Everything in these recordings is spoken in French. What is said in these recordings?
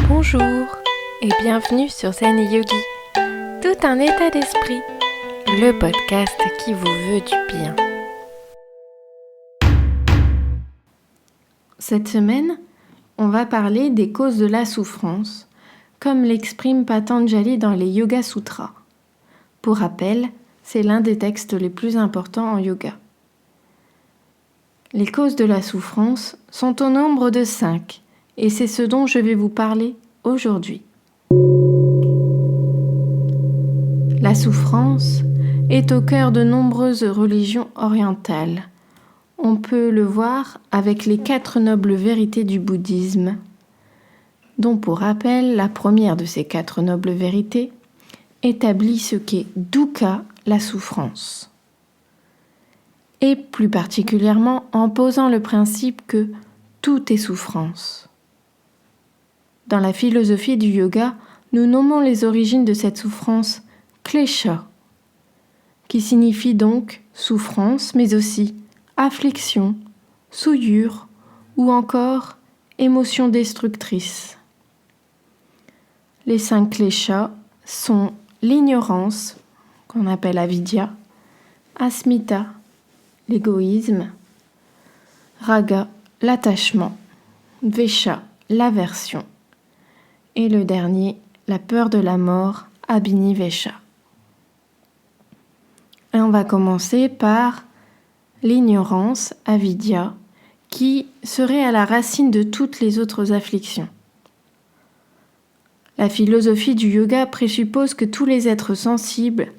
Bonjour et bienvenue sur Zen Yogi, tout un état d'esprit, le podcast qui vous veut du bien. Cette semaine, on va parler des causes de la souffrance, comme l'exprime Patanjali dans les Yoga Sutras. Pour rappel, c'est l'un des textes les plus importants en yoga. Les causes de la souffrance sont au nombre de 5, et c'est ce dont je vais vous parler aujourd'hui. La souffrance est au cœur de nombreuses religions orientales. On peut le voir avec les 4 nobles vérités du bouddhisme, dont pour rappel, la première de ces 4 nobles vérités établit ce qu'est dukkha, la souffrance. Et plus particulièrement en posant le principe que tout est souffrance. Dans la philosophie du yoga, nous nommons les origines de cette souffrance klesha, qui signifie donc souffrance, mais aussi affliction, souillure ou encore émotion destructrice. Les 5 kleshas sont l'ignorance, qu'on appelle avidya, asmita, l'égoïsme, raga, l'attachement, vesha, l'aversion, et le dernier, la peur de la mort, abhinivesha. Et on va commencer par l'ignorance, avidya, qui serait à la racine de toutes les autres afflictions. La philosophie du yoga présuppose que tous les êtres sensibles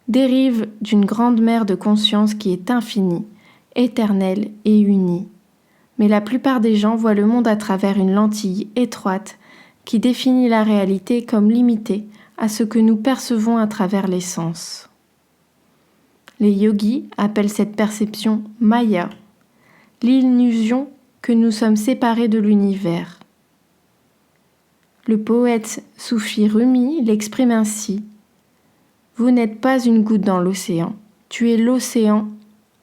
dérivent d'une grande mer de conscience qui est infinie, éternelle et unie. Mais la plupart des gens voient le monde à travers une lentille étroite qui définit la réalité comme limitée à ce que nous percevons à travers les sens. Les yogis appellent cette perception maya, l'illusion que nous sommes séparés de l'univers. Le poète soufi Rumi l'exprime ainsi : « Vous n'êtes pas une goutte dans l'océan, tu es l'océan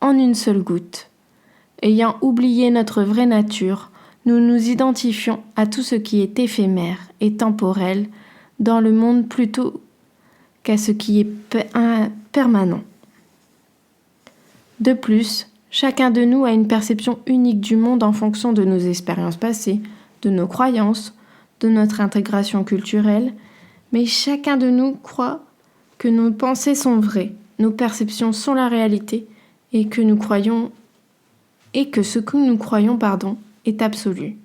en une seule goutte. Ayant oublié notre vraie nature, nous nous identifions à tout ce qui est éphémère et temporel dans le monde plutôt qu'à ce qui est permanent. » De plus, chacun de nous a une perception unique du monde en fonction de nos expériences passées, de nos croyances, de notre intégration culturelle, mais chacun de nous croit que nos pensées sont vraies, nos perceptions sont la réalité et que ce que nous croyons est absolu.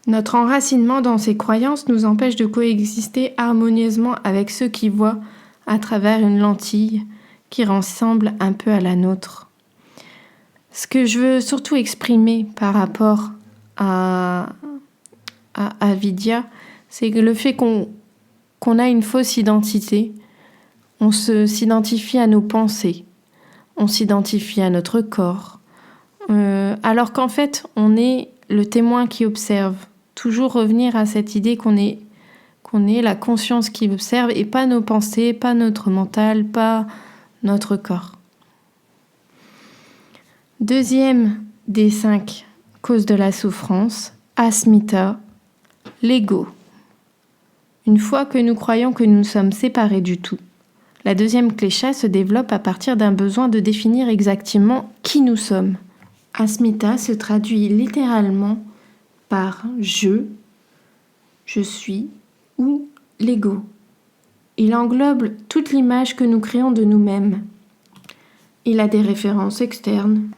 Notre enracinement dans ces croyances nous empêche de coexister harmonieusement avec ceux qui voient à travers une lentille qui ressemble un peu à la nôtre. Ce que je veux surtout exprimer par rapport à avidya, c'est que le fait qu'on a une fausse identité, on s'identifie à nos pensées, on s'identifie à notre corps, alors qu'en fait, on est le témoin qui observe. Toujours revenir à cette idée qu'on est la conscience qui observe et pas nos pensées, pas notre mental, pas notre corps. Deuxième des 5 causes de la souffrance, asmita, l'ego. Une fois que nous croyons que nous sommes séparés du tout, la deuxième klesha se développe à partir d'un besoin de définir exactement qui nous sommes. Asmita se traduit littéralement par je suis ou l'ego. Il englobe toute l'image que nous créons de nous-mêmes. Il a des références externes,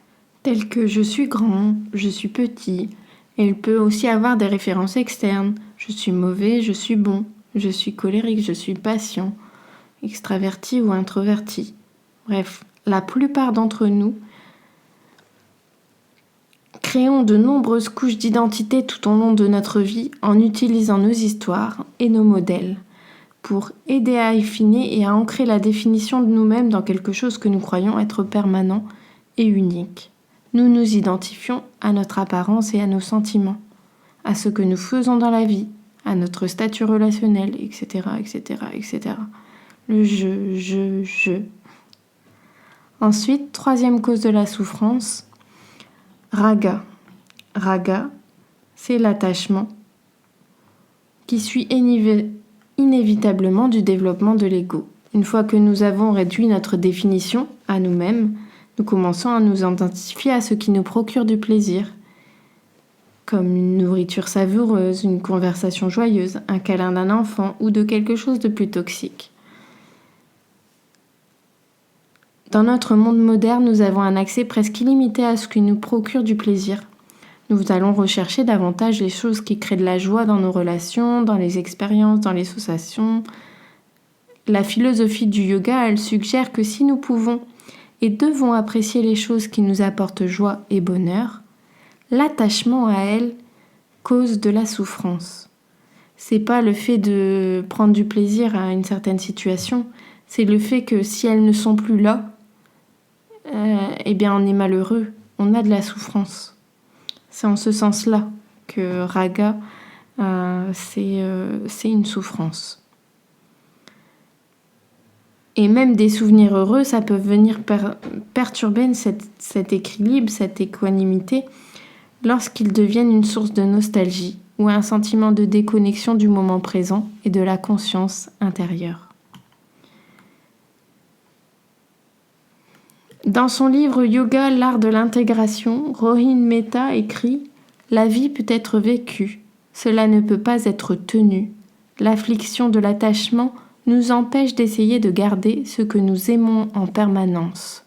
telles que je suis grand, je suis petit, et il peut aussi avoir des références externes, je suis mauvais, je suis bon, je suis colérique, je suis patient, extraverti ou introverti. Bref, la plupart d'entre nous créons de nombreuses couches d'identité tout au long de notre vie en utilisant nos histoires et nos modèles pour aider à affiner et à ancrer la définition de nous-mêmes dans quelque chose que nous croyons être permanent et unique. Nous nous identifions à notre apparence et à nos sentiments, à ce que nous faisons dans la vie, à notre statut relationnel, etc., etc., etc. Le je. Ensuite, 3e cause de la souffrance, raga. Raga, c'est l'attachement. qui suit inévitablement du développement de l'ego. Une fois que nous avons réduit notre définition à nous-mêmes, nous commençons à nous identifier à ce qui nous procure du plaisir, comme une nourriture savoureuse, une conversation joyeuse, un câlin d'un enfant ou de quelque chose de plus toxique. Dans notre monde moderne, nous avons un accès presque illimité à ce qui nous procure du plaisir. Nous allons rechercher davantage les choses qui créent de la joie dans nos relations, dans les expériences, dans les associations. La philosophie du yoga, elle suggère que si nous pouvons et devons apprécier les choses qui nous apportent joie et bonheur, l'attachement à elles cause de la souffrance. C'est pas le fait de prendre du plaisir à une certaine situation, c'est le fait que si elles ne sont plus là, eh bien on est malheureux, on a de la souffrance. C'est en ce sens-là que raga, c'est une souffrance. Et même des souvenirs heureux, ça peut venir perturber cet équilibre, cette équanimité, lorsqu'ils deviennent une source de nostalgie ou un sentiment de déconnexion du moment présent et de la conscience intérieure. Dans son livre Yoga, l'art de l'intégration, Rohin Mehta écrit « La vie peut être vécue, cela ne peut pas être tenu. L'affliction de l'attachement nous empêche d'essayer de garder ce que nous aimons en permanence.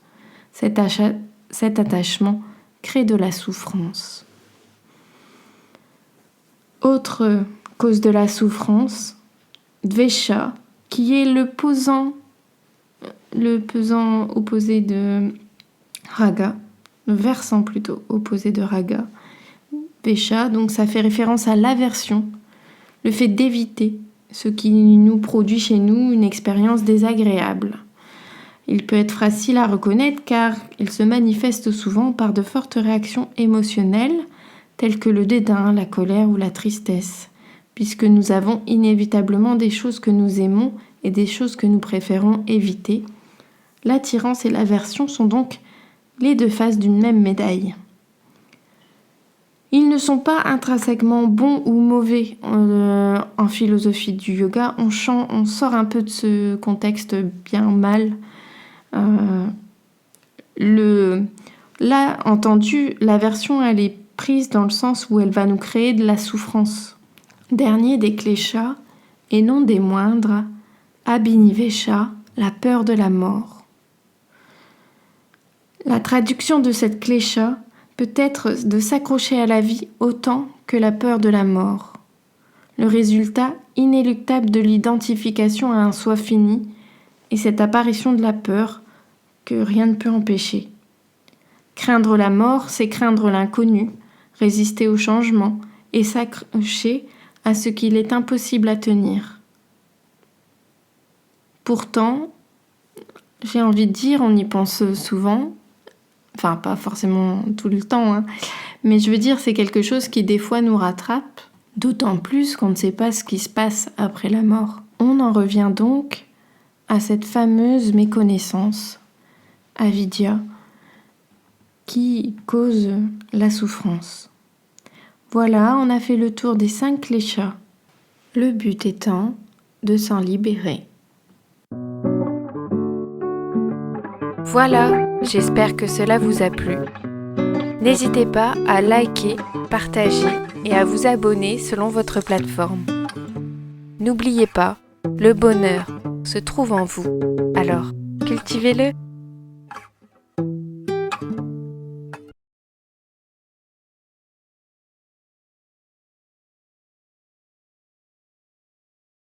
Cet attachement crée de la souffrance. » Autre cause de la souffrance, Dvesha, qui est le pesant opposé de raga, le versant plutôt opposé de raga. Dvesha, donc ça fait référence à l'aversion, le fait d'éviter ce qui nous produit chez nous une expérience désagréable. Il peut être facile à reconnaître car il se manifeste souvent par de fortes réactions émotionnelles telles que le dédain, la colère ou la tristesse, puisque nous avons inévitablement des choses que nous aimons et des choses que nous préférons éviter. L'attirance et l'aversion sont donc les deux faces d'une même médaille. Ils ne sont pas intrinsèquement bons ou mauvais en philosophie du yoga. On sort un peu de ce contexte bien mal. Là, entendu, l'aversion, elle est prise dans le sens où elle va nous créer de la souffrance. Dernier des kleshas, et non des moindres, Abhinivesha, la peur de la mort. La traduction de cette klesha peut être de s'accrocher à la vie autant que la peur de la mort. Le résultat inéluctable de l'identification à un soi fini est cette apparition de la peur que rien ne peut empêcher. Craindre la mort, c'est craindre l'inconnu, résister au changement et s'accrocher à ce qu'il est impossible à tenir. Pourtant, j'ai envie de dire, on y pense souvent, enfin pas forcément tout le temps, mais je veux dire c'est quelque chose qui des fois nous rattrape, d'autant plus qu'on ne sait pas ce qui se passe après la mort. On en revient donc à cette fameuse méconnaissance, avidya, qui cause la souffrance. Voilà, on a fait le tour des 5 kleshas, le but étant de s'en libérer. Voilà, j'espère que cela vous a plu. N'hésitez pas à liker, partager et à vous abonner selon votre plateforme. N'oubliez pas, le bonheur se trouve en vous, alors cultivez-le.